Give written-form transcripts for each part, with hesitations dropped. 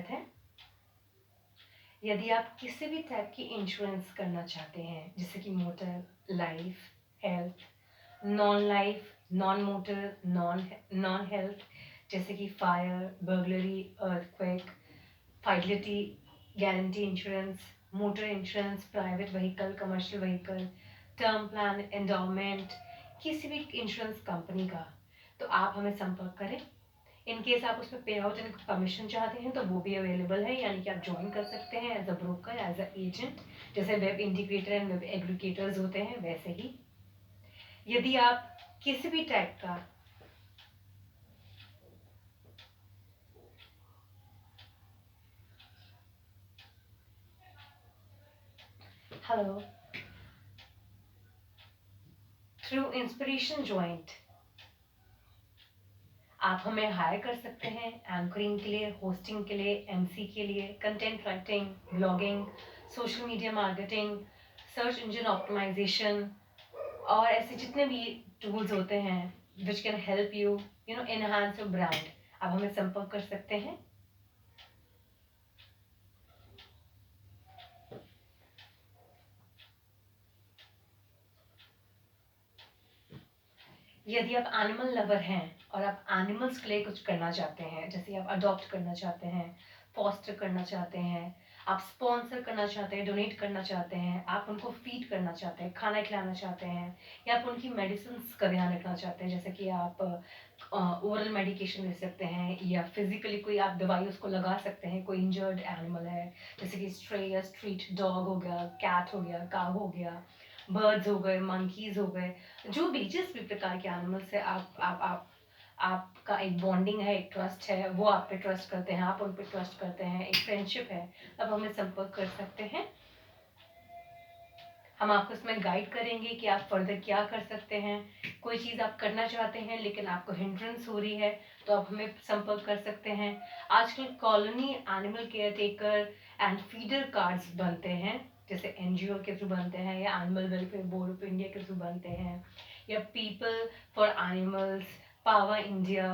स्वागत है। यदि आप किसी भी टाइप की इंश्योरेंस करना चाहते हैं, जैसे कि motor, life, health, non life, non motor, non health, जैसे कि fire, burglary, earthquake, fidelity, guarantee insurance, motor insurance, private vehicle, commercial vehicle, term plan, endowment, किसी भी इंश्योरेंस कंपनी का, तो आप हमें संपर्क करें। इन केस आप उसमें पे आउट एंड कमीशन चाहते हैं तो वो भी अवेलेबल है, यानी कि आप ज्वाइन कर सकते हैं as a broker, as a agent, जैसे web integrator and web aggregators होते हैं वैसे ही। यदि आप किसी भी टाइप का हेलो थ्रू इंस्पिरेशन ज्वाइंट आप हमें हायर कर सकते हैं एंकरिंग के लिए, होस्टिंग के लिए, एमसी के लिए, content writing, blogging, social media marketing, search engine optimisation और ऐसे जितने भी टूल्स होते हैं which can help you enhance your brand, आप हमें संपर्क कर सकते हैं। यदि आप एनिमल लवर हैं और आप एनिमल्स के लिए कुछ करना चाहते हैं, जैसे आप अडॉप्ट करना चाहते हैं, फॉस्टर करना चाहते हैं, आप स्पॉन्सर करना चाहते हैं, डोनेट करना चाहते हैं, आप उनको फीड करना चाहते हैं, खाना खिलाना चाहते हैं, या आप उनकी मेडिसिन का ध्यान रखना चाहते हैं, जैसे कि आप ओरल मेडिकेशन ले सकते हैं या फिजिकली कोई आप दवाई उसको लगा सकते हैं, कोई इंजर्ड एनिमल है, जैसे कि स्ट्रे या स्ट्रीट डॉग हो गया, कैट हो गया, काऊ हो गया, बर्ड्स हो गए, मंकीज हो गए, जो भी जिस भी प्रकार के एनिमल से आप आपका एक बॉन्डिंग है, एक ट्रस्ट है, वो आप पे ट्रस्ट करते हैं, आप उन पे ट्रस्ट करते हैं, एक फ्रेंडशिप है, तब हमें संपर्क कर सकते हैं। हम आपको इसमें गाइड करेंगे कि आप फर्दर क्या कर सकते हैं। कोई चीज़ आप करना चाहते हैं लेकिन आपको हिंड्रेंस हो रही है तो आप हमें संपर्क कर सकते हैं। आजकल colony animal care taker and feeder cards बनते हैं, जैसे एनजीओ के थ्रू बनते हैं या animal welfare board of India के थ्रू बनते हैं, या people for animals, power India,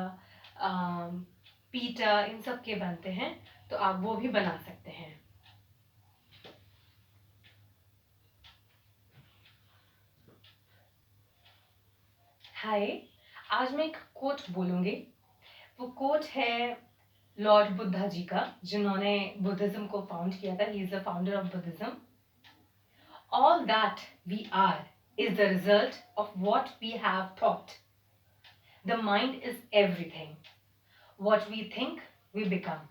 पीटा, इन सब के बनते हैं, तो आप वो भी बना सकते हैं। हाय, आज मैं एक कोट बोलूंगी। वो कोट है लॉर्ड बुद्धा जी का, जिन्होंने बुद्धिज्म को फाउंड किया था। He is the founder of Buddhism. All that we are is the result of what we have thought. The mind is everything, what we think we become.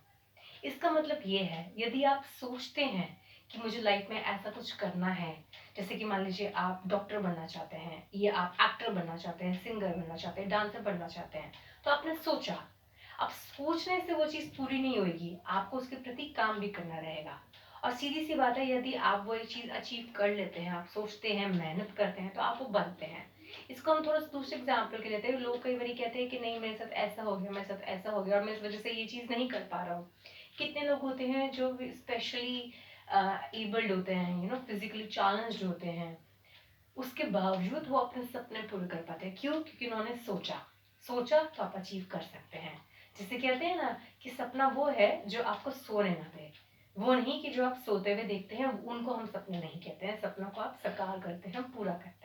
इसका मतलब ये है, यदि आप सोचते हैं कि मुझे लाइफ में ऐसा कुछ करना है, जैसे कि मान लीजिए आप डॉक्टर बनना चाहते हैं, या आप एक्टर बनना चाहते हैं, सिंगर बनना चाहते हैं, डांसर बनना चाहते हैं, तो आपने सोचा। अब सोचने से वो चीज़ पूरी नहीं होगी, आपको उसके प्रति काम भी करना रहेगा। और सीधी सी बात है, यदि आप वो एक चीज़ अचीव कर लेते हैं, आप सोचते हैं, मेहनत करते हैं, तो आप वो बनते हैं। इसको हम थोड़ा दूसरे एग्जाम्पल के लेते हैं। लोग कई बार कहते हैं कि नहीं मेरे साथ ऐसा हो गया, मेरे साथ ऐसा हो गया और मैं इस वजह से ये चीज़ नहीं कर पा रहा हूँ। कितने लोग होते हैं जो स्पेशली एबल्ड होते हैं, फिजिकली चैलेंज्ड होते हैं, उसके बावजूद वो अपने सपने पूरे कर पाते हैं। क्यों? क्योंकि उन्होंने सोचा। सोचा तो आप अचीव कर सकते हैं। जिसे कहते हैं ना कि सपना वो है जो आपको सोने ना दे, वो नहीं कि जो आप सोते हुए देखते हैं, उनको हम सपने नहीं कहते हैं। सपनों को आप साकार करते हैं, पूरा करते हैं।